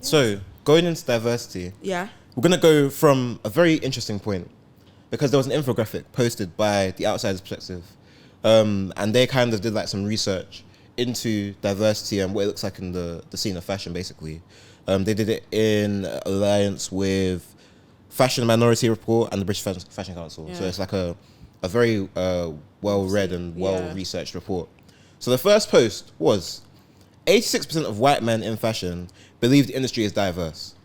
So, going into diversity, Yeah. we're going to go from a very interesting point because there was an infographic posted by The Outsider's Perspective. And they kind of did like some research into diversity and what it looks like in the scene of fashion, basically. They did it in alliance with Fashion Minority Report and the British Fashion Council. Yeah. So it's like a very well-read and well-researched report. So the first post was 86% of white men in fashion believe the industry is diverse.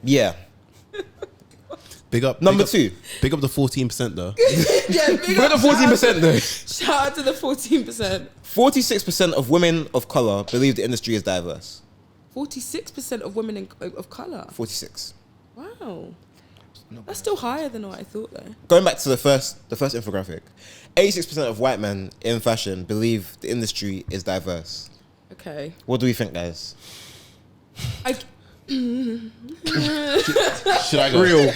Yeah. Big up. Number two. Big up the 14% though. Yeah, big We're up, the 14% though. Shout out to the 14%. 46% of women of colour believe the industry is diverse. 46% of women of colour. 46. Wow. That's still higher than what I thought though. Going back to the first infographic, 86% of white men in fashion believe the industry is diverse. Okay. What do we think, guys? Should I go? Real.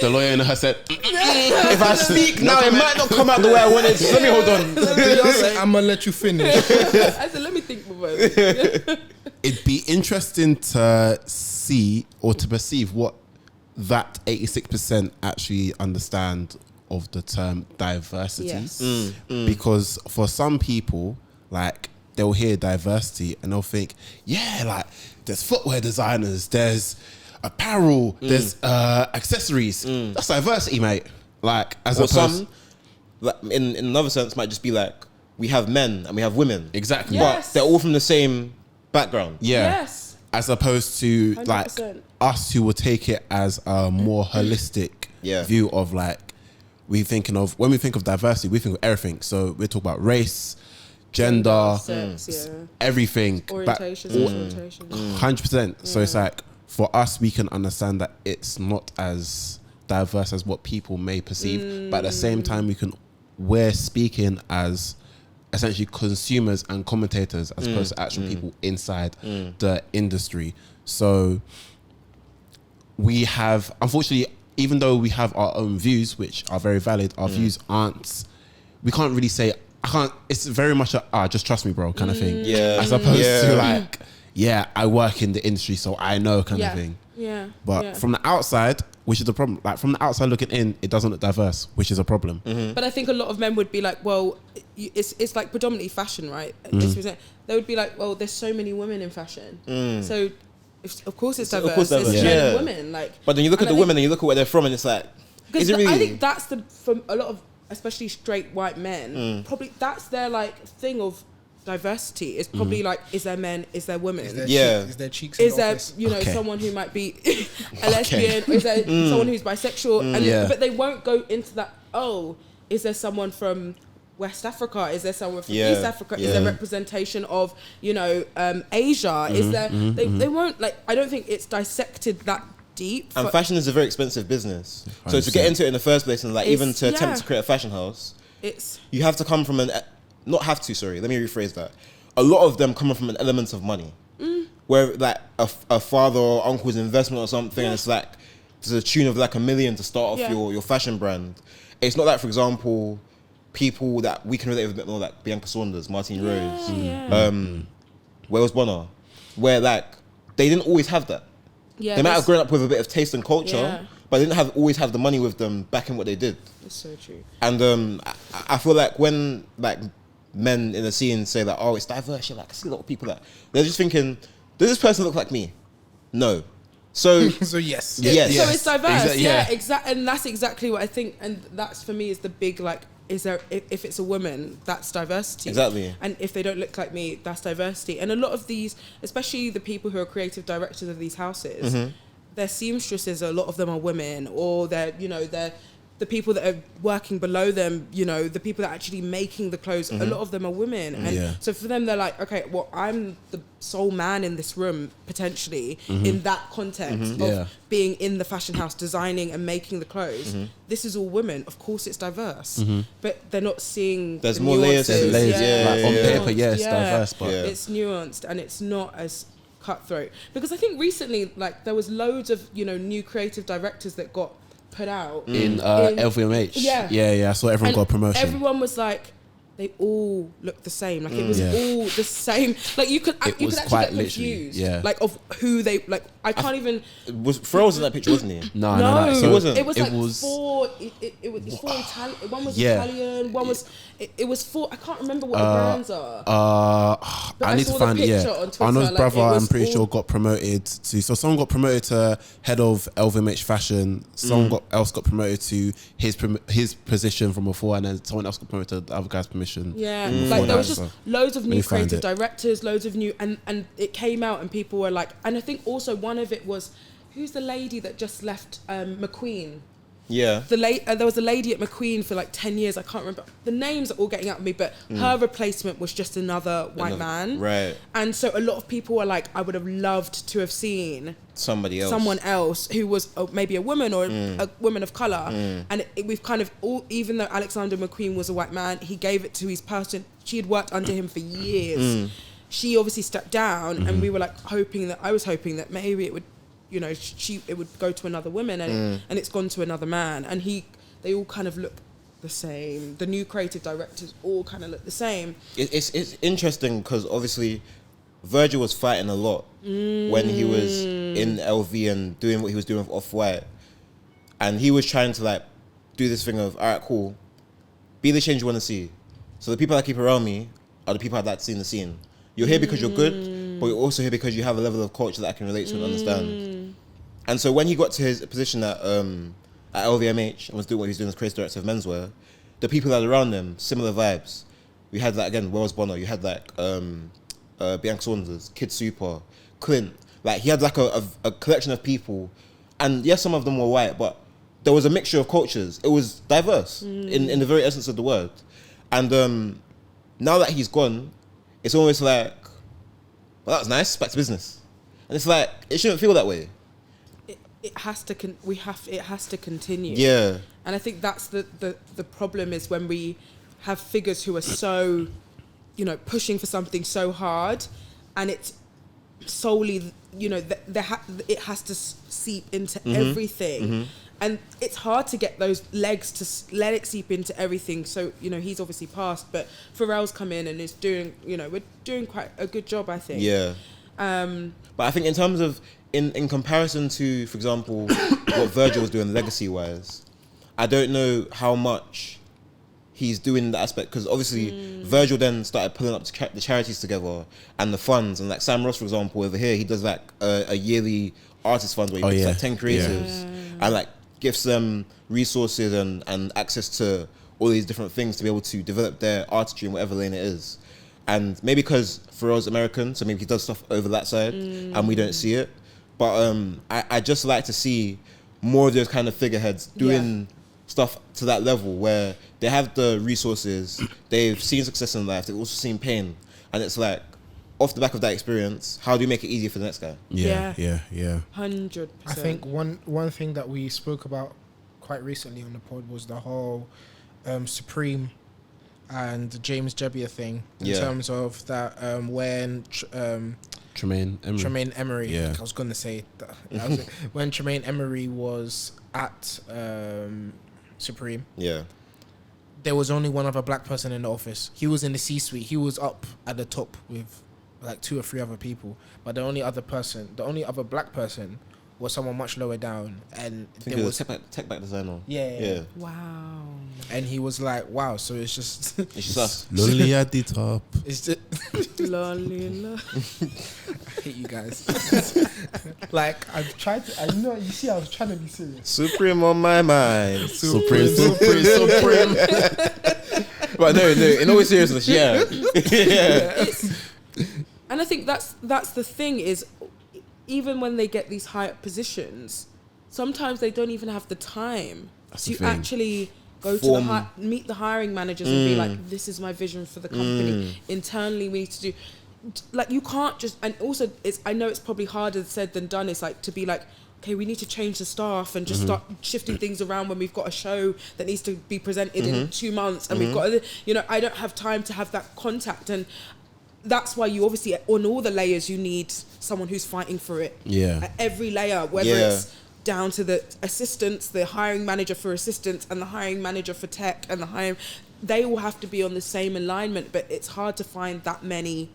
The lawyer in her said, If I speak now, it might not come out the way I wanted. So let me hold on. I'm gonna let you finish. I said, let me think before. it'd be interesting to see or to perceive what that 86% actually understand of the term diversity. Yes. Because for some people, like, they'll hear diversity and they'll think, yeah, like, there's footwear designers, there's apparel, there's accessories. That's diversity, mate. Like, as Or opposed... some, like, in another sense, might just be like, we have men and we have women. Exactly. Yes. But they're all from the same background. Yeah. Yes. As opposed to 100%. like us who will take it as a more holistic view of like, when we think of diversity, we think of everything. So we talk about race, gender, sex, everything. Orientation, orientation. 100%. So it's like, for us, we can understand that it's not as diverse as what people may perceive. But at the same time, we're speaking as essentially consumers and commentators as opposed to actual people inside the industry. So we have, unfortunately, even though we have our own views, which are very valid, our views we can't really say, it's very much a, just trust me, bro, kind of thing. Yeah. As opposed to like, yeah, I work in the industry, so I know kind of thing. Yeah. But from the outside, which is the problem, like from the outside looking in, it doesn't look diverse, which is a problem. But I think a lot of men would be like, well, it's like predominantly fashion, right? They would be like, well, there's so many women in fashion. So, of course it's diverse. Of course diverse. There's men and women. Like, But then you look at the women and you look at where they're from and it's like, is it really? I think that's from a lot of, especially straight white men, probably that's their like thing of diversity. It's probably like, is there men, is there women? Is there cheeks in Is the there, office? someone who might be a lesbian? Or is there someone who's bisexual? But they won't go into that, is there someone from West Africa? Is there someone from East Africa? Is there representation of, Asia? Is there, they won't, like, I don't think it's dissected that deep. And fashion is a very expensive business. So to get into it in the first place and like even to attempt to create a fashion house, you have to come from let me rephrase that. A lot of them come from an element of money. Where like a father or uncle's investment or something, and it's like to the tune of like $1 million to start off your fashion brand. It's not like, for example, people that we can relate with a bit more, like Bianca Saunders, Martine Rose, Wales Bonner, where like they didn't always have that. Yeah, they might have grown up with a bit of taste and culture, but they didn't always have the money with them back in what they did. That's so true. And I feel like when like men in the scene say that, it's diverse, you're like, I see a lot of people that they're just thinking, does this person look like me? No. So so yes. So it's diverse. Exactly. And that's exactly what I think. And that's for me is the big like, is there, if it's a woman, that's diversity. Exactly. And if they don't look like me, that's diversity. And a lot of these, especially the people who are creative directors of these houses, their seamstresses, a lot of them are women, or they're the people that are working below them, the people that are actually making the clothes, a lot of them are women. And so for them, they're like, okay, well, I'm the sole man in this room, potentially, in that context of being in the fashion house, designing and making the clothes. This is all women. Of course it's diverse, but they're not seeing there's the more layers. nuances. There's layers. Like on paper, it's diverse, but it's nuanced and it's not as cutthroat. Because I think recently, like, there was loads of, new creative directors that got put out in LVMH. Yeah, I saw everyone got a promotion. Everyone was like, they all looked the same. Like it was all the same. Like you could actually get confused. Like of who they like. I can't even. Pharrell was in that picture, wasn't he? No. So it wasn't. It was like four. It was four Italian. One was Italian. One was. It was four. I can't remember what the brands are. I need to find it. Yeah, Arnold's brother. I'm pretty sure got promoted to. So someone got promoted to head of LVMH fashion. Someone else got promoted to his position from before, and then someone else got promoted to the other guy's permission. Yeah, like there was just loads of new creative directors, loads of new, and it came out, and people were like, and I think also one of it was, who's the lady that just left McQueen? Yeah. There was a lady at McQueen for like 10 years. I can't remember. The names are all getting out of me, but her replacement was just another white man. Right. And so a lot of people were like, I would have loved to have seen someone else who was maybe a woman or a woman of colour. And we've kind of all, even though Alexander McQueen was a white man, he gave it to his person. She had worked under him for years. She obviously stepped down, and we were like I was hoping that maybe it would, you know, it would go to another woman, and it's gone to another man, and they all kind of look the same. The new creative directors all kind of look the same. It's interesting because obviously Virgil was fighting a lot when he was in LV and doing what he was doing with Off-White, and he was trying to like do this thing of, all right, cool, be the change you want to see. So the people I keep around me are the people I'd like to see in the scene. You're here because you're good, but you're also here because you have a level of culture that I can relate to and understand. And so when he got to his position at LVMH and was doing what he was doing as creative director of menswear, the people that are around him, similar vibes. We had like, again, Wells Bonner, you had like Bianca Saunders, Kid Super, Clint. Like he had like a collection of people, and yes, some of them were white, but there was a mixture of cultures. It was diverse in the very essence of the word. And now that he's gone, it's almost like, well, that was nice, back to business. And it's like, it shouldn't feel that way. It has to continue. Yeah. And I think that's the problem, is when we have figures who are so, you know, pushing for something so hard, and it's solely, you know, it has to seep into everything. And it's hard to get those legs to let it seep into everything. So, you know, he's obviously passed, but Pharrell's come in and is doing, you know, we're doing quite a good job, I think. Yeah. But I think in terms of, in comparison to, for example, what Virgil was doing legacy-wise, I don't know how much he's doing in that aspect, because obviously Virgil then started pulling up the charities together and the funds, and like Sam Ross, for example, over here, he does like a yearly artist fund where he puts like 10 creatives and like gives them resources and access to all these different things to be able to develop their artistry in whatever lane it is. And maybe because Pharrell's American, so maybe he does stuff over that side and we don't see it. But I just like to see more of those kind of figureheads doing stuff to that level where they have the resources, they've seen success in life, they've also seen pain. And it's like, off the back of that experience, how do you make it easier for the next guy? Yeah. 100%. I think one thing that we spoke about quite recently on the pod was the whole Supreme and James Jebbia thing in terms of that when Tremaine Emery. I was going to say that. When Tremaine Emery was at Supreme. There was only one other black person in the office. He was in the C-suite. He was up at the top with like 2 or 3 other people. But the only other black person was someone much lower down. And I think it was tech back designer. Yeah. Wow. And he was like, wow, so it's just... it's just us. Lonely at the top. It's just... Lonely. I hate you guys. Like, I've tried to... you see, I was trying to be serious. Supreme on my mind. Supreme. But no, in all seriousness, yeah. And I think that's the thing, is even when they get these high up positions, sometimes they don't even have the time to actually go to meet the hiring managers and be like, this is my vision for the company. Internally, we need to do, like, you can't just, and also I know it's probably harder said than done. It's like to be like, okay, we need to change the staff and just start shifting things around when we've got a show that needs to be presented in 2 months, and we've got, you know, I don't have time to have that contact. And that's why you obviously, on all the layers, you need someone who's fighting for it. At every layer, whether it's down to the assistants, the hiring manager for assistants, and the hiring manager for tech, and the hiring, they all have to be on the same alignment, but it's hard to find that many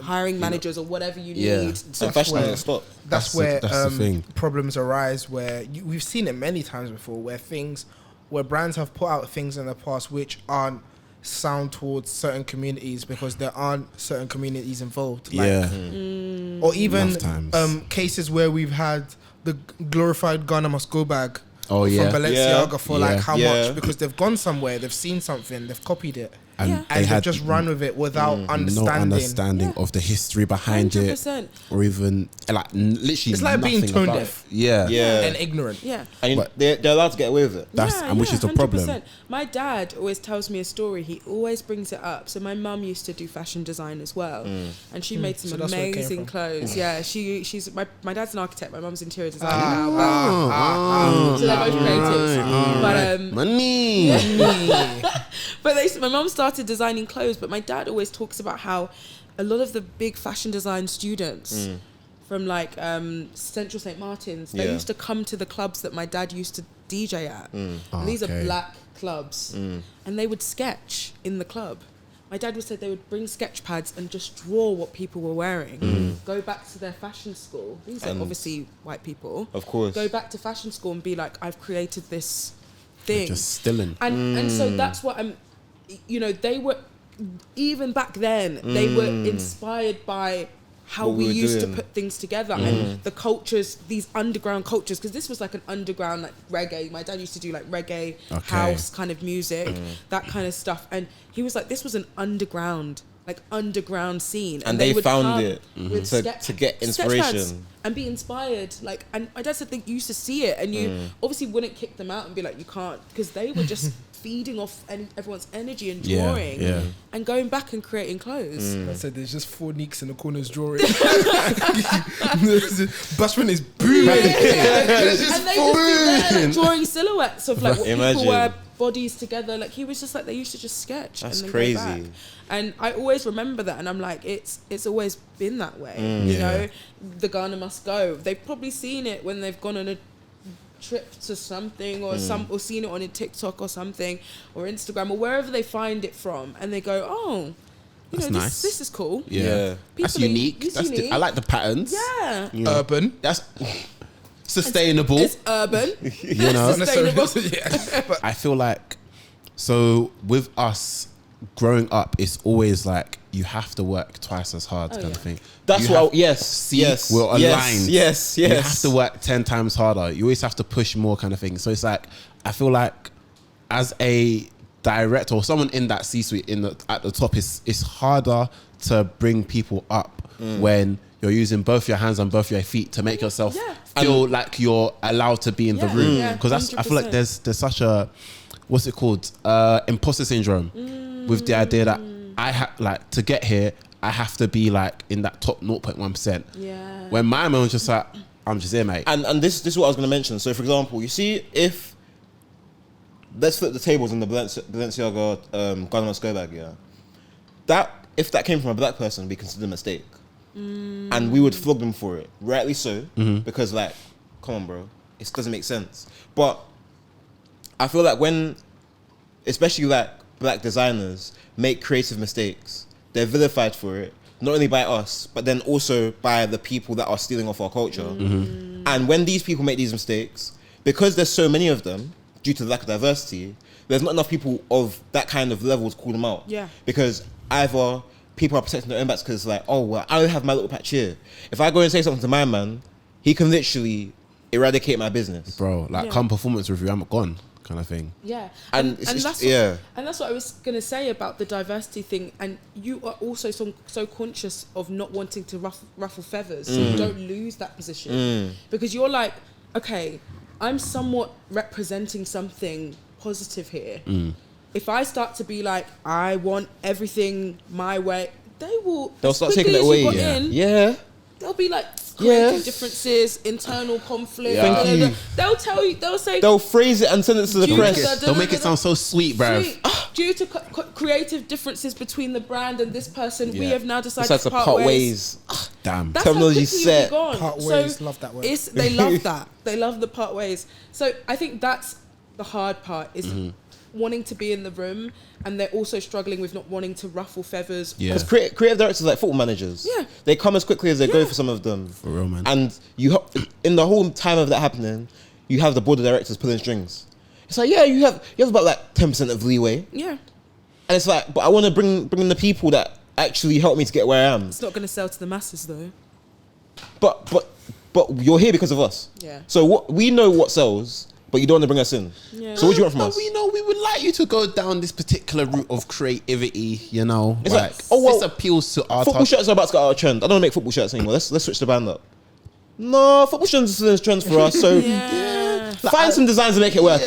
hiring managers or whatever you need. That's where the thing. Problems arise where we've seen it many times before, where brands have put out things in the past which aren't sound towards certain communities because there aren't certain communities involved. Or even cases where we've had the glorified Ghana Must Go bag from Balenciaga for like how much, because they've gone somewhere, they've seen something, they've copied it. And they've just run with it without understanding of the history behind 100%. It, or even like literally. It's like being tone deaf, and ignorant. And they're allowed to get away with it. And which is the 100%. Problem. My dad always tells me a story. He always brings it up. So my mum used to do fashion design as well, and she made some amazing clothes. She's my dad's an architect. My mum's interior designer now. So they're both creatives. But money. But my mum started designing clothes, but my dad always talks about how a lot of the big fashion design students from like Central St. Martin's, they used to come to the clubs that my dad used to DJ at. And these are black clubs. And they would sketch in the club. My dad would say they would bring sketch pads and just draw what people were wearing. Go back to their fashion school. These are obviously white people. Of course. Go back to fashion school and be like, I've created this thing. Just stealing. And so that's what they were, even back then, they were inspired by how we used to put things together and the cultures, these underground cultures, because this was like an underground, like reggae. My dad used to do like reggae, house kind of music, that kind of stuff. And he was like, this was an underground scene. And they found it to get inspiration. And be inspired. And my dad said they used to see it and you obviously wouldn't kick them out and be like, you can't, because they were just feeding off everyone's energy and drawing and going back and creating clothes. I said there's just 4 nicks in the corners drawing. Bashman is booming. And they just be there drawing silhouettes of like what people wear, bodies together. Like he was just like, they used to just sketch. That's and then crazy. Go back. And I always remember that, and I'm like, it's always been that way. You know, the Ghana Must Go. They've probably seen it when they've gone on a trip to something or seen it on a TikTok or something or Instagram or wherever they find it from, and they go, oh, that's nice. This is cool. That's unique. That's unique. I like the patterns. Urban. That's sustainable. It's urban. You know, sustainable. But I feel like, so with us growing up, it's always like you have to work twice as hard kind of thing. That's we're aligned. Yes. You have to work 10 times harder. You always have to push more kind of thing. So it's like, I feel like as a director or someone in that C-suite at the top, it's harder to bring people up when you're using both your hands and both your feet to make yourself feel like you're allowed to be in the room. Because I feel like there's such a, what's it called? Imposter syndrome with the idea that I have, like, to get here, I have to be like in that top 0.1%. Yeah. When my man was just like, I'm just here, mate. And this is what I was going to mention. So, for example, you see, let's flip the tables in the Balenciaga Ghana Must Go bag, if that came from a black person, we consider a mistake. And we would flog them for it, rightly so, because like, come on, bro, it doesn't make sense. But I feel like when, especially like black designers make creative mistakes, they're vilified for it, not only by us, but then also by the people that are stealing off our culture. And when these people make these mistakes, because there's so many of them, due to the lack of diversity, there's not enough people of that kind of level to call them out. Because either people are protecting their own backs because like, oh, well, I have my little patch here. If I go and say something to my man, he can literally eradicate my business. Bro, like come performance review, I'm gone. Kind of thing. And that's what I was gonna say about the diversity thing. And you are also so conscious of not wanting to ruffle feathers, so you don't lose that position because you're like, okay, I'm somewhat representing something positive here. If I start to be like, I want everything my way, they'll start taking it away. They'll be like, creative differences, internal conflict. They'll tell you, they'll phrase it and send it to the press. They'll make it sound so sweet, bruv. Due to creative differences between the brand and this person, we have now decided to part ways. Damn. That's terminology set. Part ways, love that word. They love that. They love the part ways. So I think that's the hard part is wanting to be in the room, and they're also struggling with not wanting to ruffle feathers. Yeah. Because creative directors are like football managers. Yeah. They come as quickly as they go for some of them. For real, man. And in the whole time of that happening, you have the board of directors pulling strings. It's like, yeah, you have about like 10% of leeway. Yeah. And it's like, but I want to bring in the people that actually help me to get where I am. It's not going to sell to the masses though. But you're here because of us. Yeah. So we know what sells, but you don't want to bring us in. Yeah. So what do you want from But us? we know we would like you to go down this particular route of creativity, you know. It's like, like, oh, well, this appeals to our Football shirts are about to get out of trend. I don't want to make football shirts anymore. Let's switch the band up. No, football shirts are still in trends for us. So find some designs and make it work.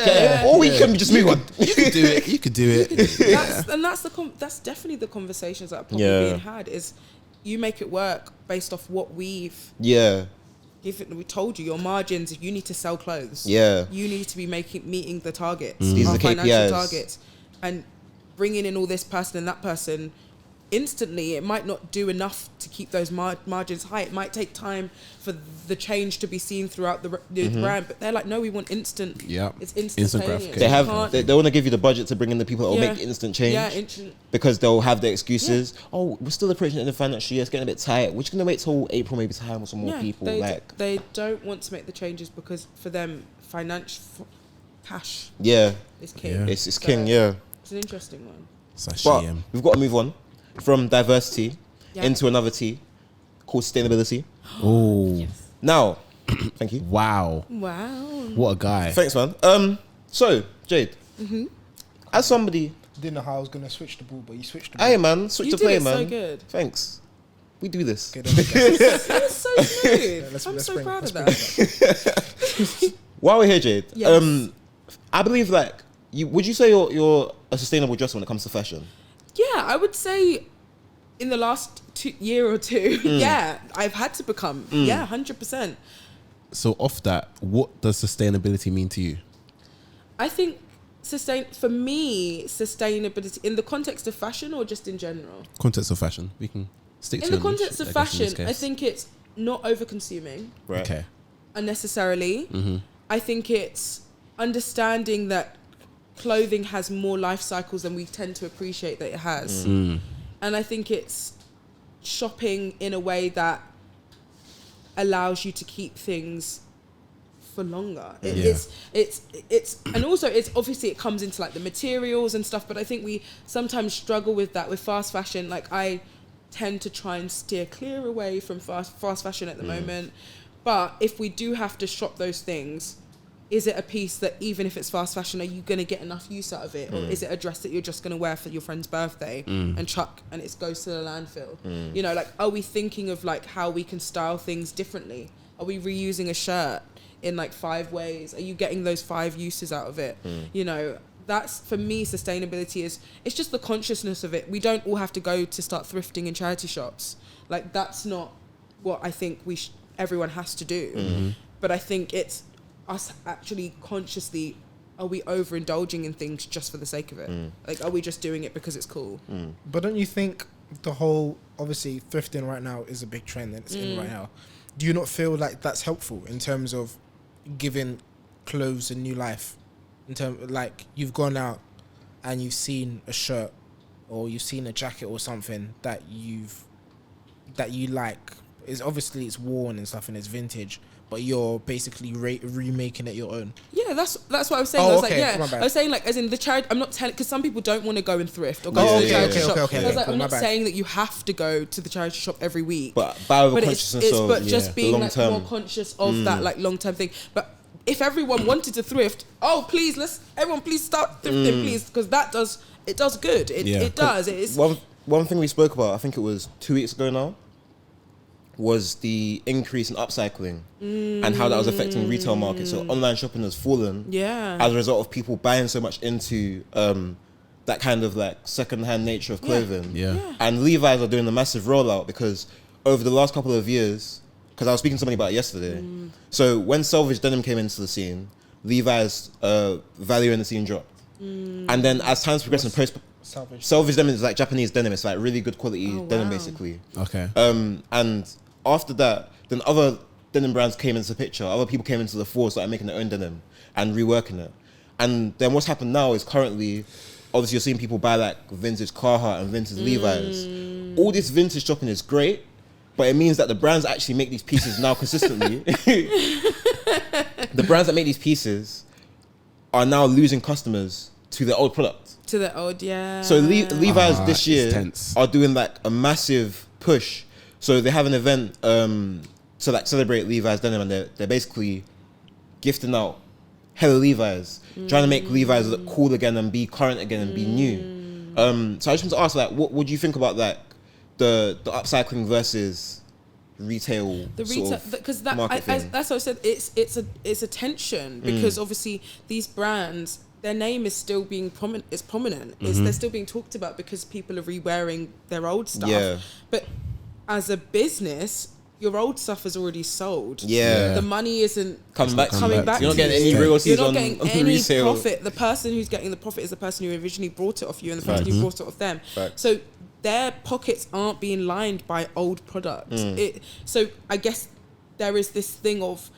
Or we can just move on. You could do it. You could do it. That's definitely the conversations that are probably being had. Is you make it work based off what we've we told you your margins. You need to sell clothes. Yeah, you need to be meeting the targets. These are our the financial KPIs. targets, and bringing in all this person and that person. Instantly, it might not do enough to keep those margins high. It might take time for the change to be seen throughout the brand. But they're like, no, we want instant. Yeah, it's instantaneous. gratification. They want to give you the budget to bring in the people that will make instant change. Yeah, instant. Because they'll have their excuses. Yeah. Oh, we're still approaching the financial year. It's getting a bit tight. We're just gonna wait till April, maybe to hire some more people. They don't want to make the changes because for them, cash. Yeah, is king. Yeah. It's king. Yeah, it's an interesting one. But we've got to move on from diversity into another T called sustainability. Oh, yes. Now, thank you. Wow, what a guy. Thanks, man. So Jade, as somebody, didn't know how I was gonna switch the ball, but you switched the ball. Hey man, switch to play, man. So good. Thanks. We do this. That's so smooth. I'm so proud of that. While we're here, Jade, yes. I believe would you say you're a sustainable dresser when it comes to fashion? Yeah, I would say in the last year or two, I've had to become. 100%. So off that, what does sustainability mean to you? I think for me, sustainability in the context of fashion or just in general? Context of fashion. We can stick to in the context of fashion, I think it's not over consuming. Right. Okay. Unnecessarily. Mm-hmm. I think it's understanding that clothing has more life cycles than we tend to appreciate that it has. And I think it's shopping in a way that allows you to keep things for longer. It's and also it's obviously it comes into like the materials and stuff, but I think we sometimes struggle with that with fast fashion. Like I tend to try and steer clear away from fast fashion at the moment. But if we do have to shop those things, is it a piece that even if it's fast fashion, are you going to get enough use out of it? Or is it a dress that you're just going to wear for your friend's birthday and chuck and it goes to the landfill? You know, like, are we thinking of like how we can style things differently? Are we reusing a shirt in like 5 ways? Are you getting those 5 uses out of it? You know, that's for me, sustainability it's just the consciousness of it. We don't all have to go to start thrifting in charity shops. Like that's not what I think everyone has to do. But I think it's us actually consciously, are we overindulging in things just for the sake of it? Like, are we just doing it because it's cool? But don't you think the whole, obviously, thrifting right now is a big trend and it's in right now. Do you not feel like that's helpful in terms of giving clothes a new life? In terms, like, you've gone out and you've seen a shirt or you've seen a jacket or something that you like. It's worn and stuff and it's vintage, but you're basically remaking it your own. Yeah, that's what I was saying. I was saying like as in the charity. I'm not telling because some people don't want to go and thrift or go to the charity shop. I was like, I'm not saying that you have to go to the charity shop every week, but just being like more conscious of that like long term thing. But if everyone wanted to thrift, everyone please start thrifting, please, because it does good. It does. It is one thing we spoke about. I think it was 2 weeks ago now. Was the increase in upcycling and how that was affecting retail markets. So online shopping has fallen as a result of people buying so much into that kind of like second-hand nature of clothing. And Levi's are doing a massive rollout because over the last couple of years, because I was speaking to somebody about it yesterday, so when selvage denim came into the scene, Levi's value in the scene dropped. And then as time's progressed and selvage denim is like Japanese denim. It's like really good quality denim basically. Okay. And after that, then other denim brands came into the picture. Other people came into the fore, started making their own denim and reworking it. And then what's happened now is currently, obviously you're seeing people buy like vintage Carhartt and vintage Levi's. All this vintage shopping is great, but it means that the brands that actually make these pieces now consistently, the brands that make these pieces are now losing customers to their old product. To the old, yeah. So Levi's this year are doing like a massive push. So they have an event to like celebrate Levi's denim, and they're basically gifting out hella Levi's, trying to make Levi's look cool again and be current again and be new. So I just want to ask, like, what do you think about like the upcycling versus retail? Because that's what I said. It's a tension because obviously these brands, their name is still being prominent. It's prominent. They're still being talked about because people are re-wearing their old stuff. Yeah. But as a business, your old stuff is already sold. Yeah. The money isn't coming back. You're not getting any royalties on the resale. Profit. The person who's getting the profit is the person who originally brought it off you and the person who brought it off them. So their pockets aren't being lined by old products. So I guess there is this thing of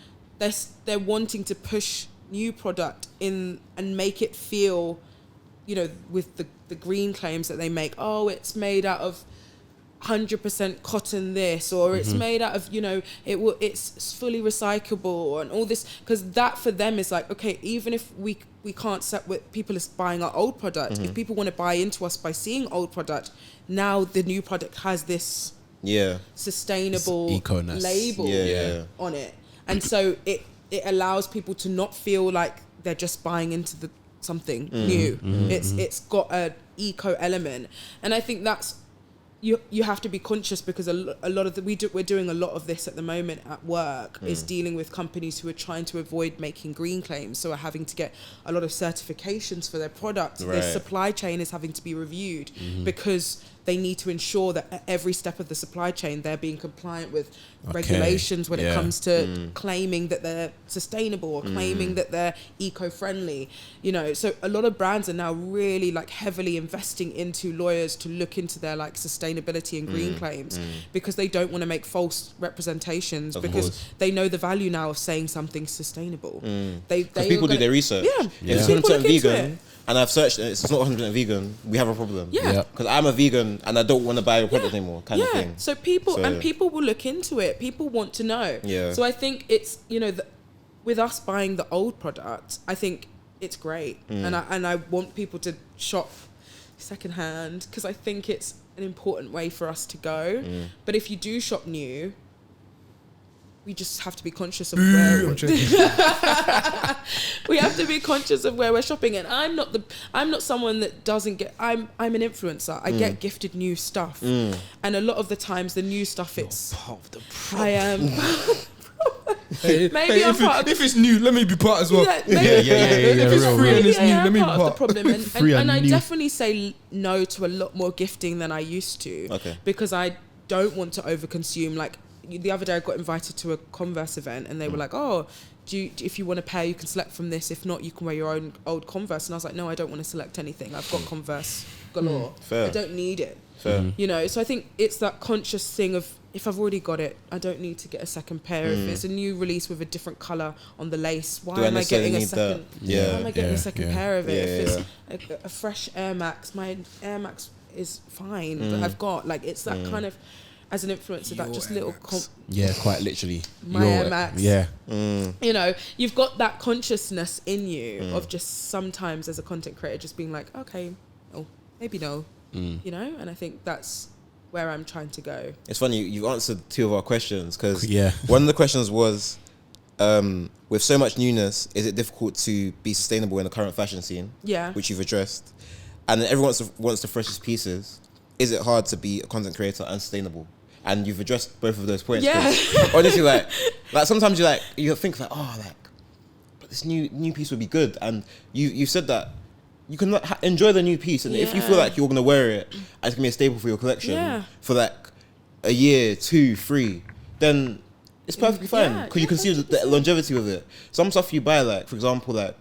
they're wanting to push new product in and make it feel, you know, with the green claims that they make. Oh, it's made out of 100% cotton this, or it's made out of, you know, it's fully recyclable and all this, because that for them is like, okay, even if we can't set with people is buying our old product, if people want to buy into us by seeing old product, now the new product has this sustainable label on it, and so it allows people to not feel like they're just buying into something new. It's got an eco element, and I think that's you have to be conscious, because a lot of we're doing a lot of this at the moment at work, is dealing with companies who are trying to avoid making green claims, so are having to get a lot of certifications for their products. Their supply chain is having to be reviewed because they need to ensure that at every step of the supply chain they're being compliant with regulations when it comes to claiming that they're sustainable or claiming that they're eco-friendly, you know. So a lot of brands are now really like heavily investing into lawyers to look into their like sustainability and green claims, because they don't want to make false representations, because they know the value now of saying something's sustainable. People do their research. If it's 100% vegan and I've searched and it's not 100% vegan, we have a problem. Because I'm a vegan and I don't want to buy your product anymore, kind of thing. So people will look into it. People want to know. So I think it's, you know, with us buying the old product, I think it's great, and I want people to shop secondhand, because I think it's an important way for us to go. But if you do shop new, we just have to be conscious of where we have to be conscious of where we're shopping. And I'm not someone that doesn't get. I'm an influencer. I get gifted new stuff, and a lot of the times the new stuff, it's part of the problem. I am. Maybe I'm part of. If it's new, let me be part as well. If it's free and it's new, let me be part of the problem. And I definitely say no to a lot more gifting than I used to, because I don't want to overconsume. Like the other day, I got invited to a Converse event, and they were like, "Oh, if you want a pair, you can select from this. If not, you can wear your own old Converse." And I was like, "No, I don't want to select anything. I've got Converse galore. I don't need it." You know, so I think it's that conscious thing of, if I've already got it, I don't need to get a second pair. If it's a new release with a different colour on the lace, why am I getting a second? Why am I getting a second pair of it? If it's a fresh Air Max, my Air Max is fine that I've got. Like, it's that kind of, as an influencer, that just little quite literally my Air Max. You know, you've got that consciousness in you of just sometimes as a content creator just being like, okay, oh, maybe no, you know. And I think that's where I'm trying to go. It's funny, you've answered two of our questions, because one of the questions was, with so much newness, is it difficult to be sustainable in the current fashion scene? Which you've addressed. And then everyone wants the freshest pieces. Is it hard to be a content creator and sustainable? And you've addressed both of those points. Honestly, like sometimes you think like, oh, like, but this new piece would be good. And you said that you can enjoy the new piece, and if you feel like you're gonna wear it and it's gonna be a staple for your collection for like a year, 2, 3, then it's perfectly fine, because you can see the longevity with it. Some stuff you buy, like for example, like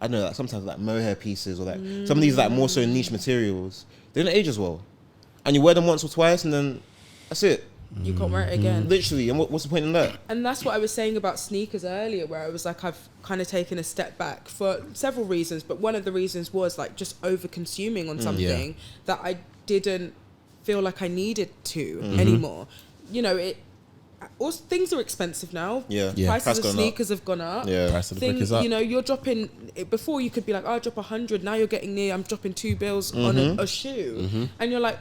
I don't know, like sometimes like mohair pieces, or like some of these like more so niche materials, they don't age as well, and you wear them once or twice, and then that's it. You can't wear it again. Literally, and what's the point in that? And that's what I was saying about sneakers earlier, where I was like, I've kind of taken a step back for several reasons, but one of the reasons was like just over consuming on something that I didn't feel like I needed to anymore. You know, also, things are expensive now. Prices of sneakers have gone up. Price of the brick is up. You know, you're dropping, before you could be like, oh, I'll drop 100. Now you're getting near, I'm dropping 2 bills on a shoe. And you're like,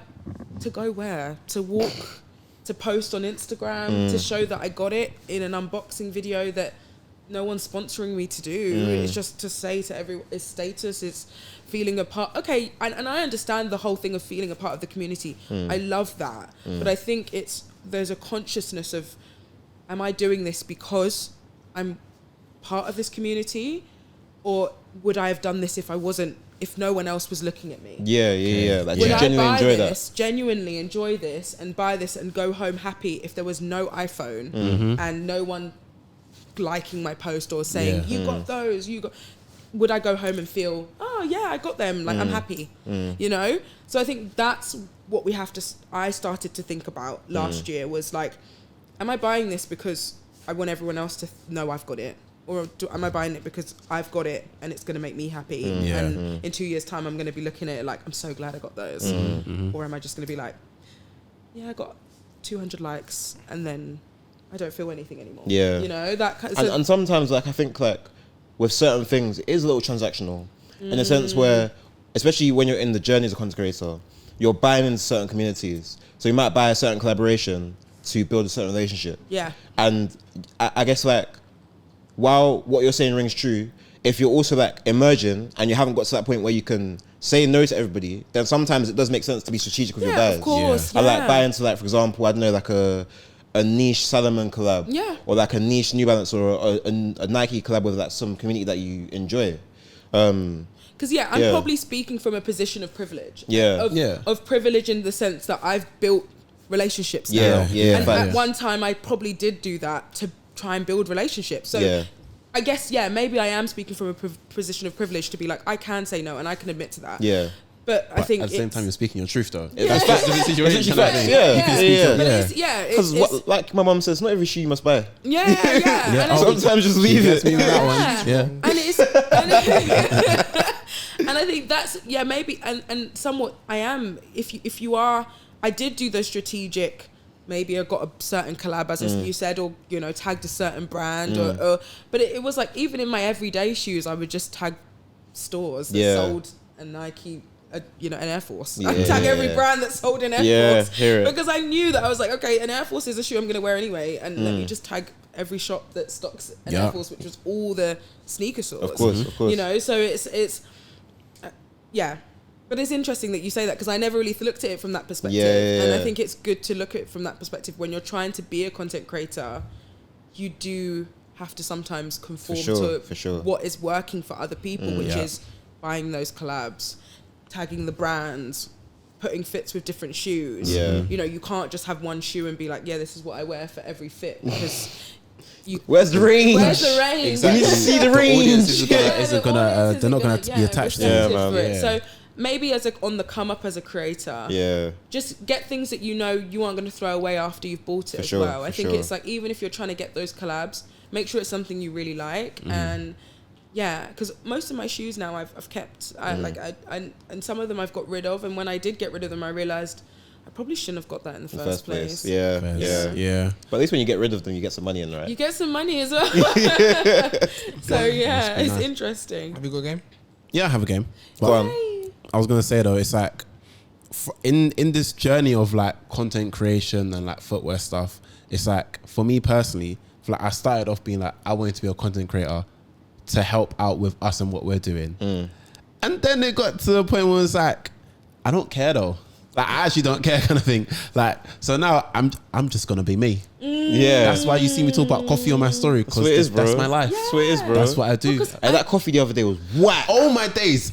to go where? To walk, to post on Instagram, to show that I got it in an unboxing video that no one's sponsoring me to do. It's just to say to everyone, it's status, it's feeling a part. Okay, and I understand the whole thing of feeling a part of the community. I love that. But I think there's a consciousness of, am I doing this because I'm part of this community, or would I have done this if no one else was looking at me? Like, would I genuinely enjoy this and buy this and go home happy if there was no iPhone and no one liking my post or saying you got those, would I go home and feel, oh yeah, I got them, like I'm happy, you know? So I think that's what I started to think about last year, was like, am I buying this because I want everyone else to know I've got it? Or am I buying it because I've got it and it's going to make me happy? And in 2 years' time, I'm going to be looking at it like, I'm so glad I got those. Or am I just going to be like, yeah, I got 200 likes and then I don't feel anything anymore. You know, that kind of, and sometimes, like, I think, like, with certain things, it is a little transactional in a sense where, especially when you're in the journey as a content creator, you're buying into certain communities. So you might buy a certain collaboration to build a certain relationship. And I guess, like, while what you're saying rings true, if you're also, like, emerging and you haven't got to that point where you can say no to everybody, then sometimes it does make sense to be strategic with your buyers. Of course. I like buy into, like, for example, I don't know, like a niche Salomon collab, or like a niche New Balance, or a Nike collab with, like, some community that you enjoy. Because I'm probably speaking from a position of privilege. Of privilege in the sense that I've built relationships now. And at one time I probably did do that to try and build relationships. So I guess, maybe I am speaking from a position of privilege to be like, I can say no and I can admit to that. But I think at the same time, you're speaking your truth, though. Because like my mum says, not every shoe you must buy. Sometimes just leave it. And I think that's maybe and somewhat I am. If you are, I did do the strategic. Maybe I got a certain collab, as you said, or, you know, tagged a certain brand, but it was like, even in my everyday shoes, I would just tag stores that sold a Nike, an Air Force. I'd tag every brand that sold an Air Force because I knew that I was like, okay, an Air Force is a shoe I'm going to wear anyway, and let me just tag every shop that stocks an Air Force, which was all the sneaker stores. Of course. You know, so it's But it's interesting that you say that, because I never really looked at it from that perspective. And I think it's good to look at it from that perspective. When you're trying to be a content creator, you do have to sometimes conform to what is working for other people, which is buying those collabs, tagging the brands, putting fits with different shoes. You know, you can't just have one shoe and be like, this is what I wear for every fit, because where's the range? Exactly. You need to see the range. They're not gonna be attached to it. So maybe on the come up as a creator, just get things that you know you aren't going to throw away after you've bought it well. I think it's like, even if you're trying to get those collabs, make sure it's something you really like. And because most of my shoes now I've kept, and some of them I've got rid of, and when I did get rid of them, I realized I probably shouldn't have got that in the first place. But at least when you get rid of them, you get some money in, right? You get some money as well. So it's interesting. Have you got a game? Yeah, I have a game. Go on. I was gonna say though, it's like in this journey of like content creation and like footwear stuff, it's like, for me personally, like, I started off being like, I wanted to be a content creator to help out with us and what we're doing, and then it got to the point where it's like, I don't care though. Like, I actually don't care, kind of thing. Like, so now I'm just gonna be me. That's why you see me talk about coffee on my story, because that's my life. That's what it is, bro. That's what I do. And that coffee the other day was whack. Oh my days!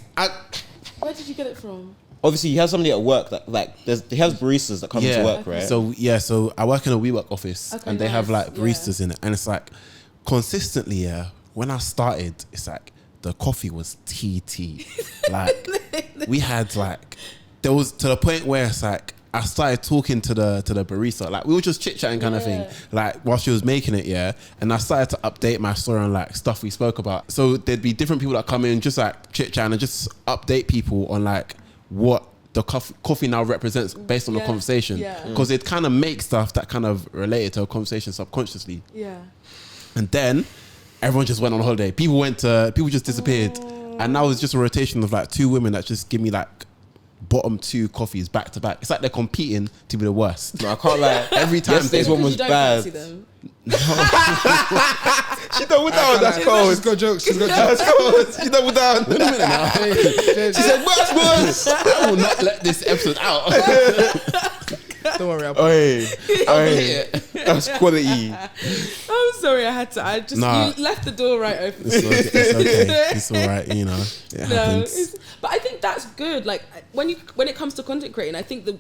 Where did you get it from? Obviously, he has somebody at work that, like, he has baristas that come to work, right? So I work in a WeWork office, and they have like baristas in it, and it's like consistently, when I started, it's like the coffee was TT. Like, we had like, there was to the point where it's like, I started talking to the barista. Like we were just chit chatting kind of thing. Like while she was making it, and I started to update my story on like stuff we spoke about. So there'd be different people that come in, just like chit chatting and just update people on like what the coffee now represents based on the conversation. Because it kind of makes stuff that kind of related to a conversation subconsciously. Yeah. And then everyone just went on holiday. People just disappeared. And now it's just a rotation of like 2 women that just give me like bottom 2 coffees back to back. It's like they're competing to be the worst. No, I can't lie. Every time this one was bad. No. She doubled down. That's cold. She's got jokes. That's cold. She doubled down. Wait a minute now. She said, "What's?" I will not let this episode out. Don't worry. I'll that's quality. I'm sorry, I just you left the door right open. It's okay. It's all right. You know, it happens. But I think that's good. Like when it comes to content creating, I think the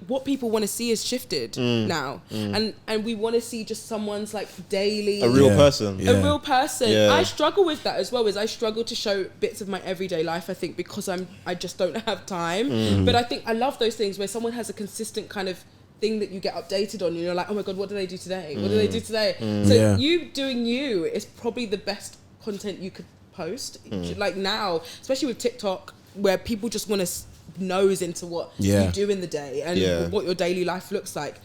what people want to see is shifted now, and we want to see just someone's like daily a real person. A real person. I struggle with that as well. I struggle to show bits of my everyday life. I think because I just don't have time. But I think I love those things where someone has a consistent kind of thing that you get updated on. You're like, oh my god, what do they do today? What do they do today? So you doing you is probably the best content you could post. Like now, especially with TikTok, where people just want to nose into what you do in the day and what your daily life looks like.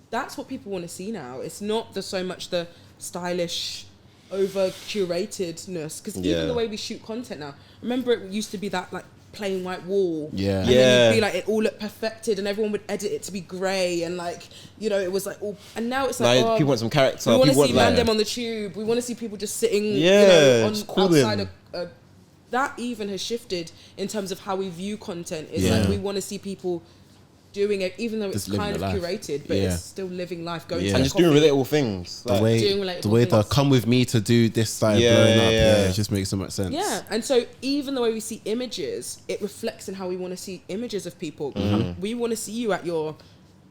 That's what people want to see now. It's not so much the stylish, over curatedness. Because even the way we shoot content now, remember it used to be that like plain white wall. And then you'd be like, it all looked perfected and everyone would edit it to be grey and like, you know, it was like all, and now it's like, people want some character. We want to see Mandem on the tube. We want to see people just sitting outside that even has shifted in terms of how we view content. It's like we want to see people doing it, even though it's kind of curated, but it's still living life, going to and just doing relatable things. The way they come with me to do this side blowing up, it just makes so much sense. Yeah, and so even the way we see images, it reflects in how we want to see images of people. We want to see you at your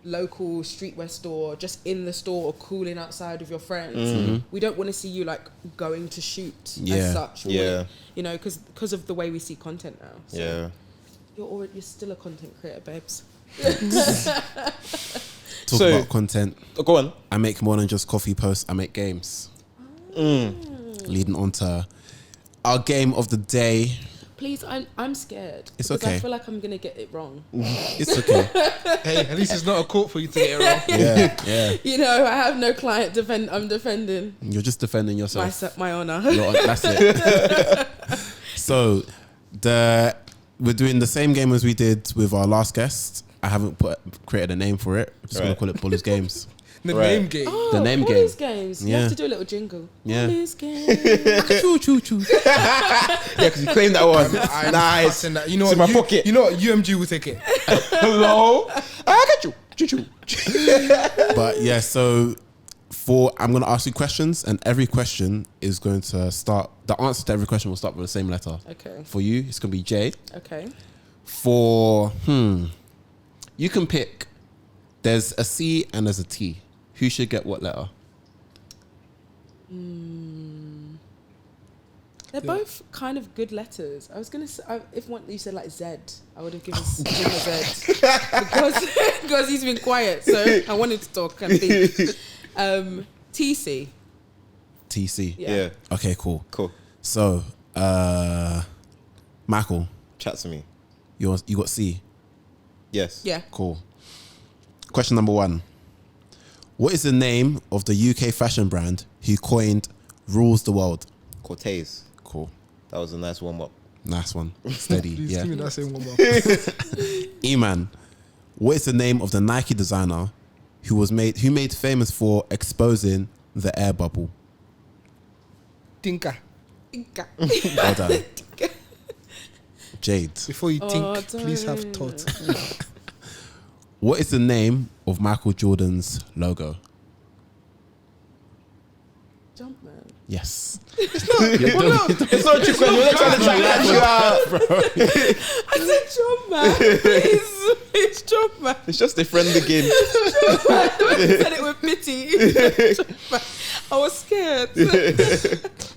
local streetwear store, just in the store or cooling outside with your friends. We don't want to see you like going to shoot as such. You know, because of the way we see content now. So you're still a content creator, babes. Talk about content. Go on. I make more than just coffee posts. I make games. Leading on to our game of the day. Please, I'm scared. It's okay. I feel like I'm gonna get it wrong. It's okay. Hey, at least it's not a court for you to get it wrong. Yeah. You know, I have no client I'm defending. You're just defending yourself. My honor. That's it. So, we're doing the same game as we did with our last guest. I haven't created a name for it. I'm just gonna call it Bully's Games. The name game. Oh, the name Bully's Games. You have to do a little jingle. Bully's Games. Choo. Yeah, because you claimed that one. Nice. That. You know it's what? In my pocket. You know what? UMG will take it. Hello. I got you. Choo. But yeah, so I'm going to ask you questions, and every question is going to start. The answer to every question will start with the same letter. Okay. For you, it's going to be J. Okay. For you can pick. There's a C and there's a T. Who should get what letter? They're both kind of good letters. I was gonna say, if you said like Z, I would have given him a Z because he's been quiet. So I wanted to talk and think. TC. TC. Yeah. Okay. Cool. So, Michael. Chat to me. You got C. Yes. Yeah. Cool. Question number 1. What is the name of the UK fashion brand who coined rules the world? Cortez. Cool. That was a nice warm up. Nice one. Steady. Please yeah. give me that same warm up. E-Man. What is the name of the Nike designer who made famous for exposing the air bubble? Tinka. Well done. Jade. Before you think, please have thought. What is the name of Michael Jordan's logo? Jumpman. Yes. It's not true. You're trying to track you out, bro. I said Jumpman. It's Jumpman. It's just a friend again. Jumpman. I said it with pity. I was scared.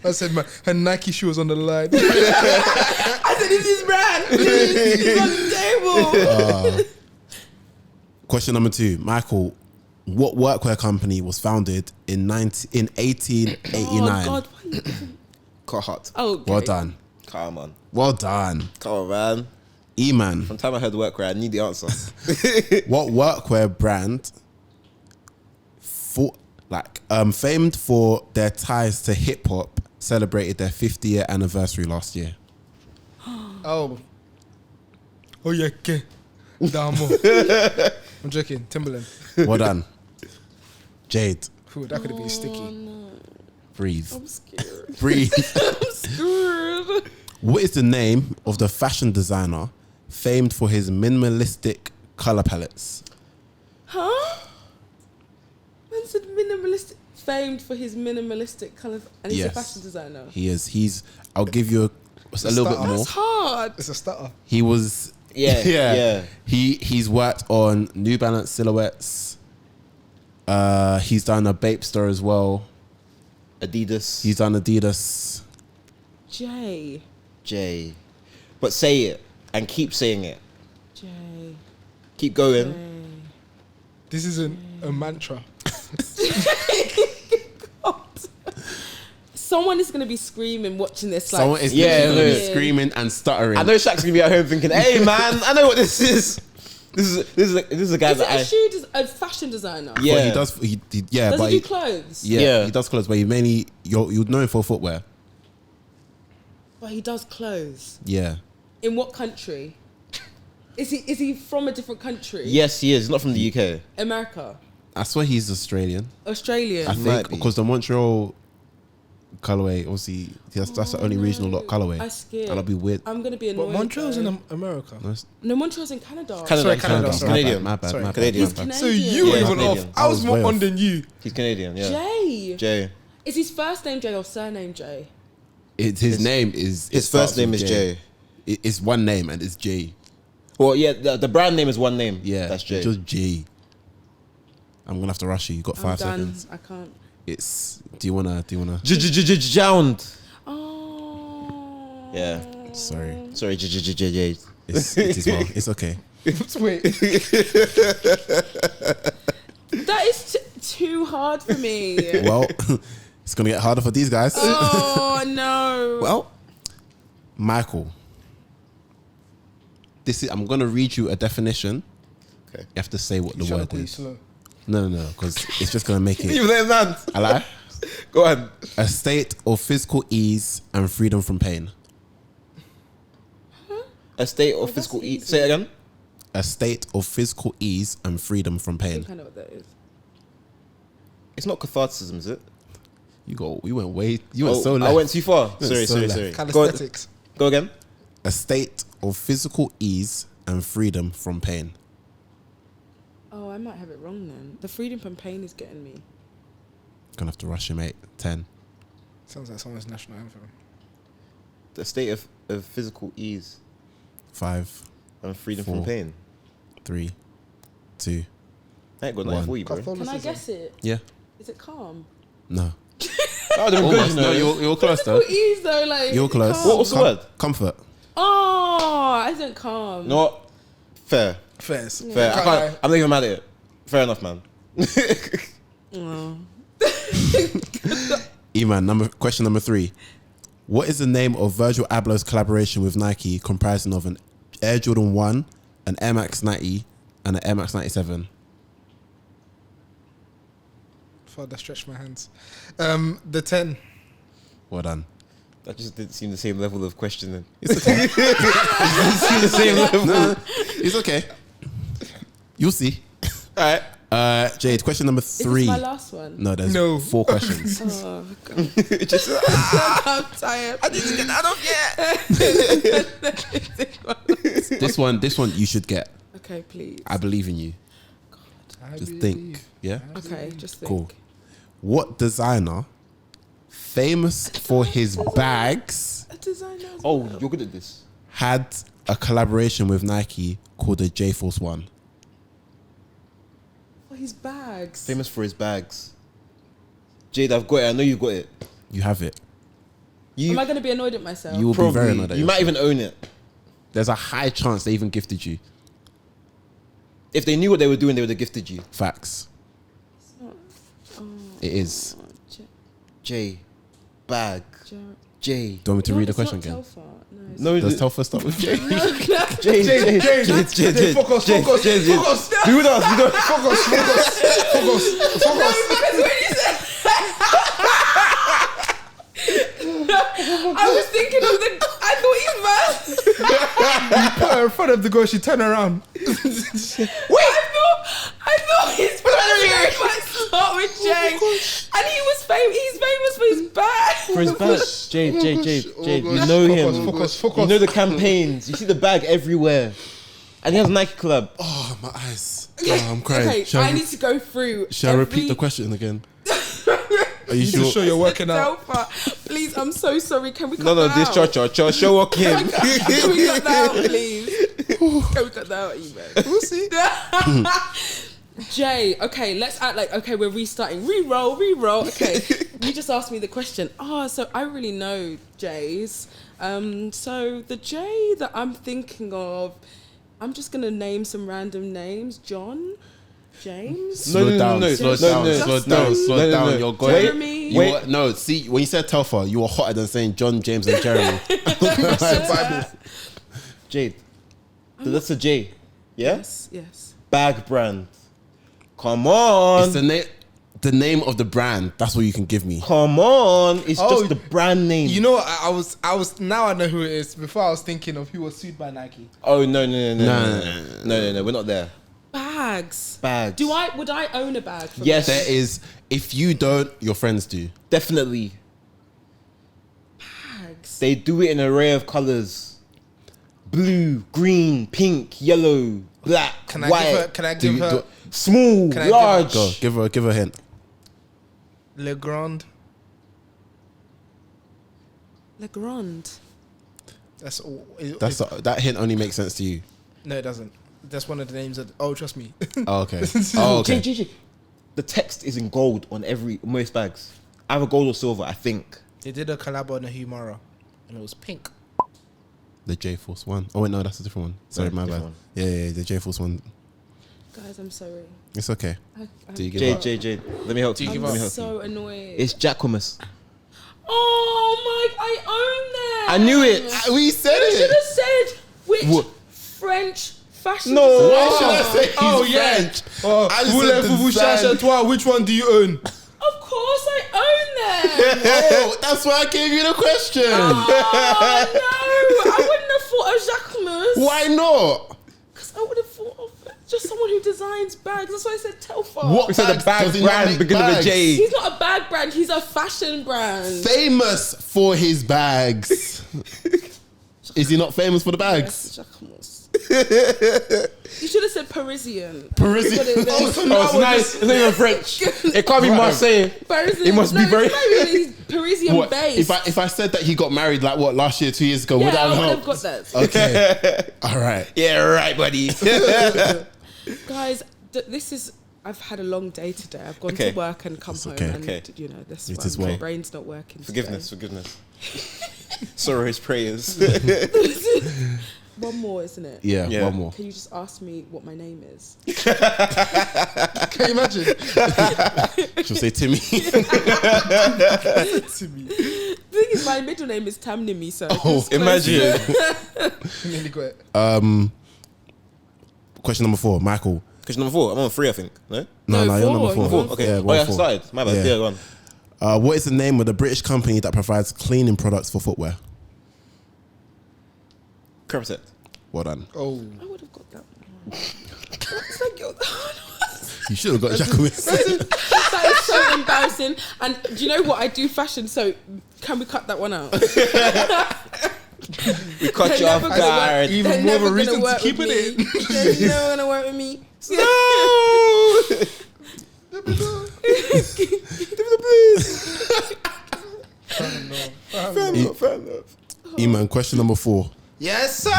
I said her Nike shoe was on the line. I said, this is brand. Please. It's on the table. Question number 2, Michael. What workwear company was founded in 1889? Oh God. Carhartt. Oh, okay. Well done. Come on. Well done. Come on, man. E-man. From the time I heard workwear, I need the answer. What workwear brand famed for their ties to hip hop celebrated their 50-year anniversary last year? Oh yeah, okay. Damo. I'm joking. Timberland. Well done. Jade. Ooh, that could have been sticky. No. Breathe. I'm scared. Breathe. I'm scared. What is the name of the fashion designer famed for his minimalistic color palettes? Huh? Man said minimalistic. Famed for his minimalistic colours, and he's a fashion designer. He is. I'll give you a little bit more. That's hard. It's a stutter. He was. Yeah. He's worked on New Balance silhouettes. He's done a Bape store as well. Adidas. He's done Adidas. Jay. But say it and keep saying it. Jay. Keep going. Jay. This isn't a mantra. God. Someone is going to be screaming watching this. Like, Someone is screaming and stuttering. I know Shaq's gonna be at home thinking, "Hey man, I know what this is. This is a guy is it a fashion designer? Yeah, But he does. Does but he do clothes? Yeah, he does clothes, but he mainly you'd know him for footwear. But he does clothes. Yeah. In what country? Is he from a different country? Yes, he is. He's not from the UK. America. I swear he's Australian. Australian. I Might think be. because the Montreal colorway, obviously, that's the only regional colorway. I scared. That'll be weird. I'm gonna be annoyed. But Montreal's though. in America. No, Montreal's in Canada. Sorry, Canada. He's Sorry. Canadian. My bad. Sorry. My bad. Canadian. My bad. He's So you Yeah, were even Canadian. off. I was more way on off. than you. He's Canadian. Yeah. Jay. Jay. Is his first name Jay or surname Jay? His name is. His first name is Jay. It's one name and it's J. Well, yeah, the brand name is one name. Yeah, That's Jay. Just J. I'm gonna have to rush you. You got I'm 5 done. seconds. I can't. It's. Do you wanna? Jound. Oh. Yeah. Sorry. Sorry, Jay. It is well. It's okay. Wait. That is too hard for me. Well, it's gonna get harder for these guys. Oh no. Well, Michael. I'm gonna read you a definition. Okay. You have to say what the word is. Slow. No, because it's just gonna make it. Leave that man. I lie. Go on. A state of physical ease and freedom from pain. A state of that's physical easy. Say it again. A state of physical ease and freedom from I pain. think I know what that is. It's not catharticism, is it? You went so left. I went too far. You Sorry. went so left. Calisthenics. Go again. A state of physical ease and freedom from pain. Oh, I might have it wrong then. The freedom from pain is getting me. Gonna have to rush you, mate. 10. Sounds like someone's national anthem. The state of physical ease 5, and freedom 4. from pain. 3, 2. I ain't got nothing One. for you, bro. Can I guess it? Yeah. Is it calm? No. Oh, they're good, you know. No, you're close though. Physical ease though, like. You're close. calm. What was the word? Comfort. Oh, I isn't calm. No. Fair. Fairs. Fair. I'm not even mad at it. Fair enough, man. Oh. E-man, question number 3. What is the name of Virgil Abloh's collaboration with Nike comprising of an Air Jordan 1, an Air Max 90, and an Air Max 97? Father, stretch my hands. The 10. Well done. That just didn't seem the same level of questioning. It's okay. The same level. No, it's okay. You'll see. All right. Jade, question number Is 3. this my last one? No, there's No. 4 questions. Oh, God. Just, I'm tired. I didn't get that off yet. This one you should get. Okay, please. I believe in you. Just think. Yeah? Okay, just think. Cool. What designer, famous for his bags, A designer. Oh, you're good at this. had a collaboration with Nike called the J-Force 1? For his bags. Famous for his bags. Jade, I've got it. I know you got it. You have it. Am I going to be annoyed at myself? You will be very annoyed at You might yourself. even own it. There's a high chance they even gifted you. If they knew what they were doing, they would have gifted you. Facts. It is. J. Bag. J. Do you want me to read the question again? No, does Telfa start with J? J. Focus. Who does? Focus. I was thinking of I thought he was. You put her in front of the girl, she turned around. Wait, I thought his might start with J. And he's famous for his bag. For his bag. Jade. You know him. Focus. You know the campaigns. You see the bag everywhere. And he has Nike collab. Oh, my eyes. Oh, I'm crying. Okay, I need to go through. Shall I repeat the question again? Are you To show you're working out. Please, I'm so sorry. Can we cut No, that this out? show walking. Can we cut that out, please? Can we cut that out, Evan? We'll see. Jay, okay, let's act like, okay, we're restarting. Re-roll. Okay, you just asked me the question. So I really know Jays. So the J that I'm thinking of, I'm just going to name some random names. John? James? Slow down. You're going. Jeremy? No, see, when you said Telfa, you were hotter than saying John, James, and Jeremy. Jade. That's a J. Yeah? Yes. Bag brand. Come on. It's the name of the brand. That's what you can give me. Come on. It's just the brand name. You know, I was. Now I know who it is. Before I was thinking of who was sued by Nike. Oh, no. We're not there. Bags. Would I own a bag? Yes. There is. If you don't, your friends do. Definitely. Bags. They do it in an array of colors. Blue, green, pink, yellow, black, white. Can I give her? Small, large. Go, give her a hint. Legrand. That's all. That hint only makes sense to you. No, it doesn't. That's one of the names that. Oh, trust me. Oh, okay. J. The text is in gold on most bags. Either gold or silver, I think. They did a collab on a Humara, and it was pink. The J Force one. Oh wait, no, that's a different one. Sorry, my bad. One. Yeah, the J Force one. Guys, I'm sorry. It's okay. Do you give up? Jade. Let me help you. I'm so annoyed. It's Jacquemus. Oh my! I own them. I knew it. We said You should it. have said which French fashion. No. designer. Why should I say he's French? Which one do you own? Of course, I own them. Oh, that's why I gave you the question. Oh no! I wouldn't have thought of Jacquemus. Why not? Because I would have thought of just someone who designs bags. That's why I said Telfa. What? We said the bag Does he not brand make beginning with bags? J. He's not a bag brand. He's a fashion brand. Famous for his bags. Is he not famous for the bags? Yes, Jacquemus. You should have said Parisian. Parisian. Oh, it's nice. It's not even French. It can't be Marseille. Parisian. It must be very. He's Parisian What? based. If I said that he got married last year, 2 years ago, would I that would help? have got that. Okay. All right. Yeah, right, buddy. Guys, this is. I've had a long day today. I've gone to work and come home, and you know this. It is My well. brain's not working. Forgiveness. Sorrow's prayers. One more, isn't it? Yeah, one more. Can you just ask me what my name is? Can you imagine? She'll say Timmy. Timmy. The thing is, my middle name is Tamnimi, so Imagine. Nearly got it. Question number 4, Michael. Question number 4. I'm on 3, I think. No, No, you're four. number 4. Okay. Yeah, I 4. started. My bad. Yeah, go on. What is the name of the British company that provides cleaning products for footwear? Protect. Well done. Oh. I would have got that one. It's like You should have got Jacquemus. that is so embarrassing. And do you know what? I do fashion, so can we cut that one out? We cut you off guard. Even more of a reason to keep it in. They're never gonna work with me. No. Fair enough. E-man, question number 4. Yes, sir.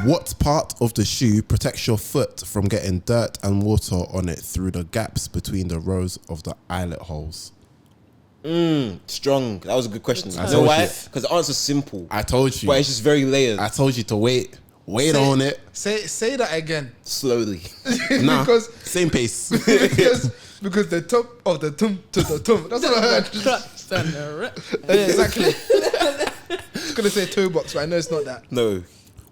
What part of the shoe protects your foot from getting dirt and water on it through the gaps between the rows of the eyelet holes? Strong. That was a good question. You I know told why? you. Because the answer's simple. I told you. But it's just very layered. I told you to wait Wait on it. Say that again. Slowly. Nah, Because- same pace. because the top of the tum to the tum. That's what I heard. Yeah, exactly. I was gonna say toe box, but I know it's not that. No.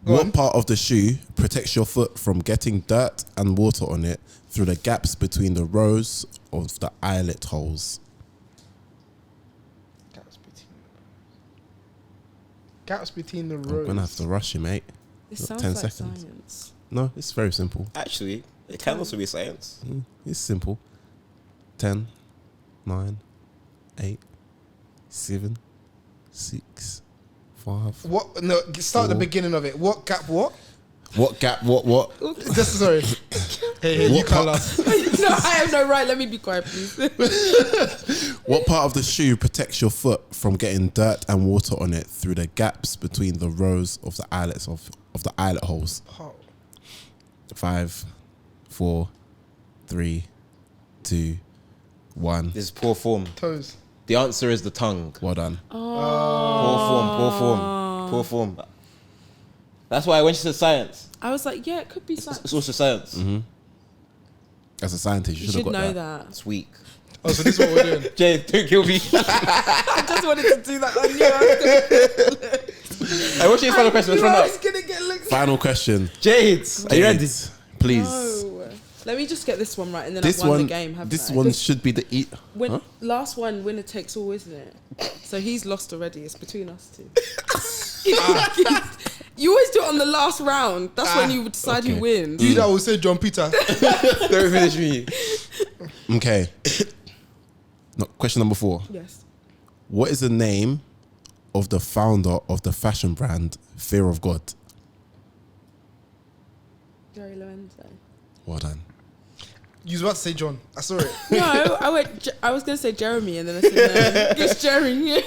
What part of the shoe protects your foot from getting dirt and water on it through the gaps between the rows of the eyelet holes? Gaps between the I'm rows. gonna have to rush you, mate. It Got sounds 10 like seconds. science. No, it's very simple. Actually, it can also be science. It's simple. 10, 9, 8, 7, 6, 5. What? No, start the 4. beginning of it. What gap? What? What gap? What? Just sorry. Hey, you What can't part- laugh. No, I have no right. Let me be quiet, please. What part of the shoe protects your foot from getting dirt and water on it through the gaps between the rows of the eyelets of the eyelet holes? 5, 4, 3, 2, 1. This is poor form. Toes. The answer is the tongue. Well done. Poor form. That's why when she said science, I was like, yeah, it could be it's science. also science. As a scientist, you You should have should got know that. that. It's weak. Oh, so this is what we're doing. Jay, don't kill me. I just wanted to do that. I knew I was gonna Hey, what's your final question? Let's knew run I up. was gonna get looked. Final question. Jade, are you ready? Jade, please. No. Let me just get this one right, and then This I've won one, the game. Haven't this I? one 'Cause should be the Win, last one, winner takes all, isn't it? So he's lost already. It's between us two. You always do it on the last round. That's when you decide okay. who wins. You that will say John Peter. Don't finish me. Okay. No, question number 4. Yes. What is the name of the founder of the fashion brand Fear of God? Jerry Lorenzo. Well done. You was about to say John. I saw it. No, I was gonna say Jeremy, and then I said no. It's Jerry.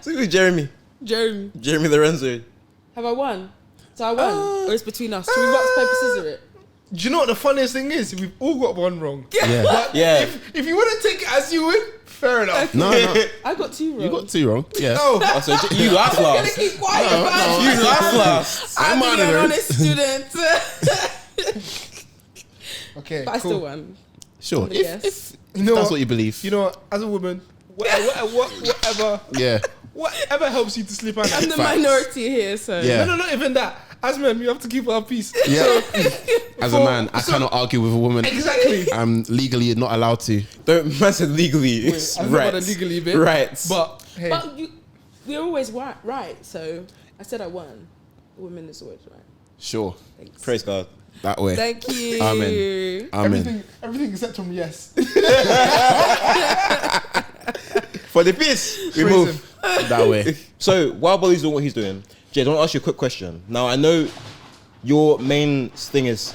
So who's Jeremy? Jeremy. Jeremy Lorenzo. Have I won? So I won, or it's between us. Should we rock paper scissors it? Do you know what the funniest thing is? We've all got one wrong. Yeah. But Yeah. if you want to take it as you win, fair enough. No. I got 2 wrong. You got 2 wrong. Yeah. Oh, Oh, so you laugh I'm gonna last. keep quiet about it. You laugh last. I'm I'm being an honored. honest student. okay. But I cool. still won. Sure. Yes. If You know that's what? what you believe. You know what? As a woman, whatever helps you to sleep at I'm night. the Facts. minority here, so. Yeah. No, not even that. As men, we have to keep our peace. Yeah. As a man, I cannot argue with a woman. Exactly. I'm legally not allowed to. Don't man said legally. It's I don't know right. about the legally bit. Right. But hey, But we're always right, so I said I won. Women is always right. Sure. Thanks. Praise God. That way. Thank you. Amen. Amen. everything except from yes. For the peace, we Praise move. him. That way. So while Bolly's doing what he's doing, Jade, I want to ask you a quick question. Now I know your main thing is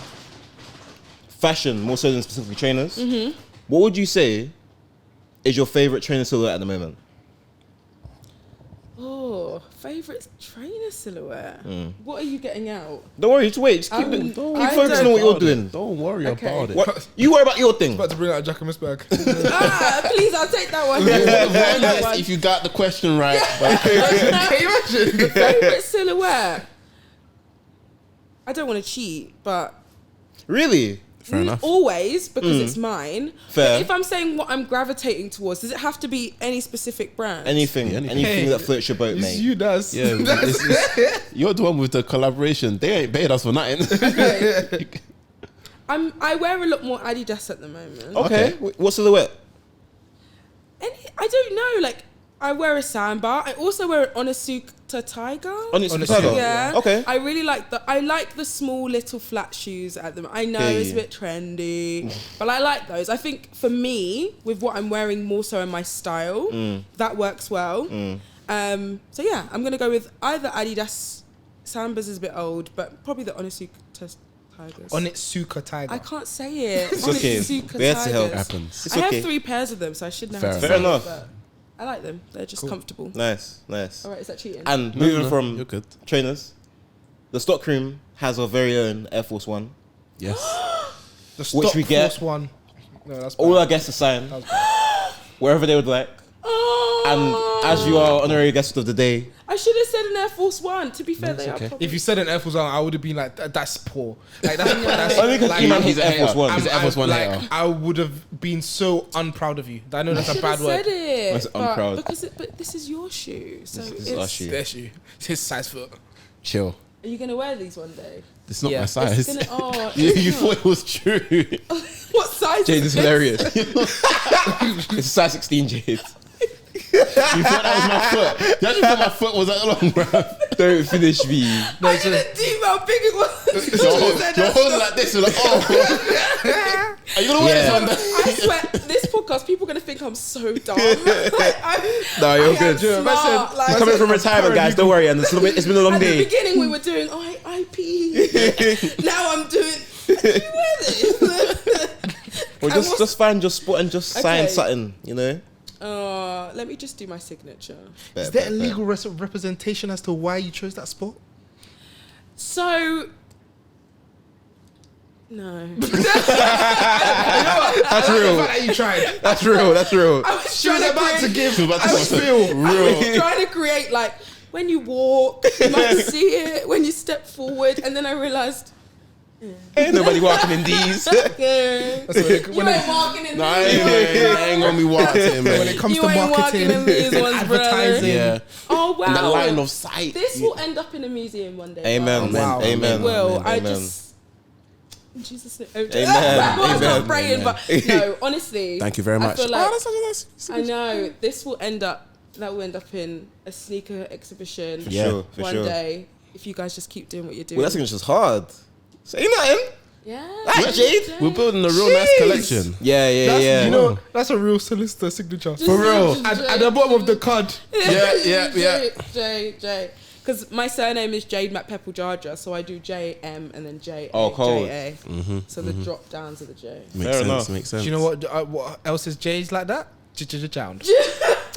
fashion more so than specifically trainers. Mm-hmm. What would you say is your favorite trainer silhouette at the moment? Oh, favorite trainer silhouette. What are you getting out? Don't worry, just wait. Just keep, I keep don't- focusing on what you're doing. Don't worry Okay. about it. What? You worry about your thing. About to bring out a Jack and Miss bag. Please, I'll take that one. Yes, if you got the question right. But Can you imagine? Favorite silhouette. I don't want to cheat, but Really? fair enough. always because it's mine. Fair. But if I'm saying what I'm gravitating towards, does it have to be any specific brand? Anything, Anything. anything that floats your boat, It's mate. you, does. Yeah, you're the one with the collaboration. They ain't paid us for nothing. Okay. I wear a lot more Adidas at the moment. Okay. What silhouette? I don't know. Like I wear a Samba. I also wear an Onitsuka Tiger. Onitsuka. Yeah. Okay. I really like the small little flat shoes at them. I know Yeah, it's a yeah. bit trendy, but I like those. I think for me, with what I'm wearing more so in my style, that works well. So yeah, I'm gonna go with either Adidas. Sambas is a bit old, but probably the Onitsuka Tigers. Onitsuka Tiger. I can't say it. It's okay. Onitsuka We had to help. Tigers. Happens. It's I okay. have 3 pairs of them, so I should know how to Fair say enough. it, but I like them. They're just comfortable. Nice. All right, is that cheating? And No, moving no, from you're good. trainers, the Stockroom has our very own Air Force One. Yes. The Which Stock we get- Force one. No, that's All bad. our guests are signed That was bad. wherever they would like. Oh, as you are honorary guest of the day. I should have said an Air Force One. To be fair, they are. If you said an Air Force One, I would have been like, that's poor. Like that's Only because like, he's an Air Force One. He's an Air Force One like, hater. I would have been so unproud of you. I know that's a bad word. Said it, That's unproud. But this is your shoe, so This is our shoe. Their shoe. It's his size foot. Chill. Are you gonna wear these one day? It's not Yeah. my size. You thought it was true. What size? Jade is is hilarious. It's a size 16, Jade. You thought that was my foot. You actually thought my foot was that long, bro. Don't finish me. I didn't deem how big it was. You're holding like this. You're like, oh. Are you gonna wear this one? I swear, this podcast, people are gonna think I'm so dumb. No, you're good. Smart, Coming from retirement, guys. Don't worry. And it's been a long at day. the beginning, we were doing IP. Now I'm doing. Do you wear this? Or just find your spot and just sign Okay. something. You know. Let me just do my signature. Is there a legal representation as to why you chose that sport? So. No. That's real. That you tried. That's real. That's real. I was She was trying to about to create- give. She was about to I was say feel. I was trying to create like when you walk, you might see it when you step forward, and then I realized Ain't nobody walking in these. you ain't walking in Nah, I these. ain't gonna be watching, man. When it comes You to ain't marketing walking in these and ones, brother. advertising, Yeah. Oh wow! In the line of sight. This will end up in a museum one day. Amen. guys. Wow. Amen. It will. Amen. I Amen. just. In Jesus' name. Amen. I was Amen. not praying, but no. Honestly, Thank you very much. I feel like that's I know this will end up. That will end up in a sneaker exhibition. For Yeah. sure. For one sure. day, if you guys just keep doing what you're doing. Well, that's just hard. Say nothing. yeah. Right, Jade? We're building a real nice Jeez. collection. Yeah, yeah, yeah. You know, that's a real solicitor signature. For real. At the bottom of the card. Yeah. J. Because my surname is Jade Mac Jaja, so I do J M and then J A. Oh, cold. J A. So the drop downs of the J. Makes Fair sense. enough. Makes sense. Do you know what else is J's like that? Jound.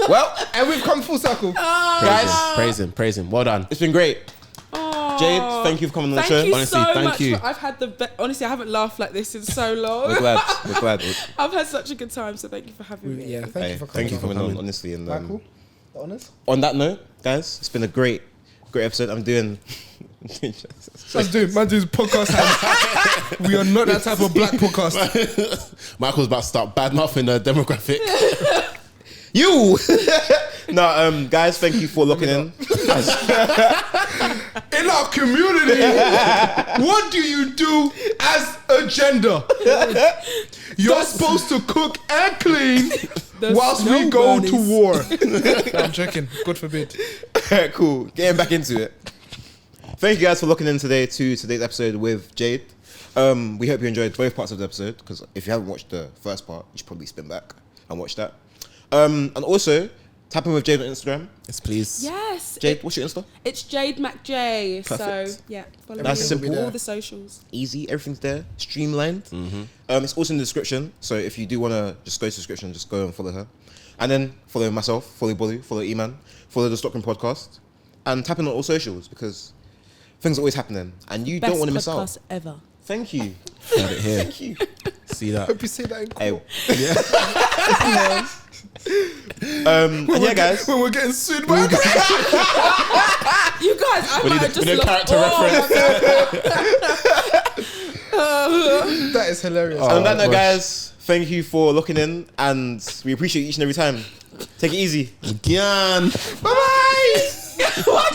Well, And we've come full circle. Praise him. Well done. it's been great. Aw. Jade, thank you for coming on the Thank show. you Honestly, so thank much. you. I've had honestly, I haven't laughed like this in so long. We're glad. We're glad. I've had such a good time, so thank you for having me. Yeah, Hey, thank you for coming on, honestly. And Michael, the honors. on that note, guys, it's been a great episode. I'm doing. Man's doing podcast hands. We are not that type of black podcast. Michael's about to start bad mouthing the demographic. You. No, guys, thank you for looking in. In our community, what do you do as a gender? You're supposed to cook and clean whilst we go to war. I'm joking. God forbid. Alright, cool. Getting back into it. Thank you guys for looking in today to today's episode with Jade. We hope you enjoyed both parts of the episode, because if you haven't watched the first part, you should probably spin back and watch that. And also, tap in with Jade on Instagram. Yes, please. Yes. Jade, what's your Insta? It's Jade Mac J. So Perfect. yeah, follow That's me simple. on all the socials. Easy, everything's there, streamlined. It's also in the description, so if you do want to just go to the description, just go and follow her. And then follow myself, follow Bolu, follow Eman, follow the Stockroom podcast, and tap in on all socials, because things are always happening, and you don't want to miss out. Best podcast ever. Thank you. Heard it here. Thank you. See that? Hope you say that in court. Hey, and yeah, guys. When we're getting sued by You guys, I might have just with a lost character reference. that is hilarious. On that note, guys, thank you for looking in, and we appreciate you each and every time. Take it easy. Again. Bye bye. Why